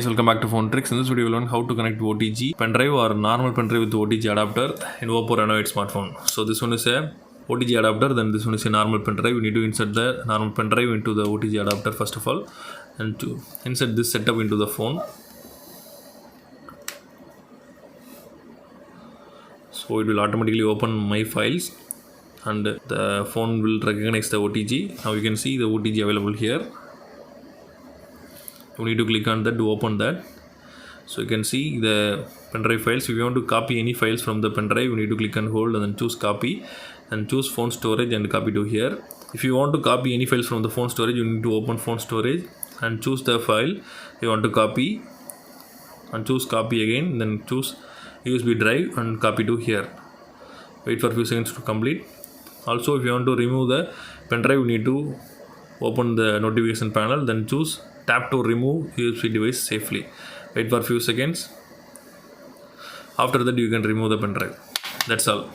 Guys, welcome back to Phone Tricks. In this video, we'll learn how to connect OTG pendrive or normal pendrive with OTG adapter in OPPO Reno8 smartphone. So this one is a OTG adapter, then this one is a normal pendrive. We need to insert the normal pendrive into the OTG adapter first of all, and to insert this setup into the phone. So it will automatically open my files and the phone will recognize the OTG. Now you can see the OTG available here. You need to click on that to open that. So you can see the pendrive files. If you want to copy any files from the pendrive, you need to click and hold and then choose copy and choose phone storage and copy to here. If you want to copy any files from the phone storage, you need to open phone storage and choose the file you want to copy and choose copy again, then choose USB drive and copy to here. Wait for a few seconds to complete. Also, if you want to remove the pendrive, you need to open the notification panel, then choose tap to remove USB device safely. Wait for a few seconds. After that, you can remove the pendrive. That's all.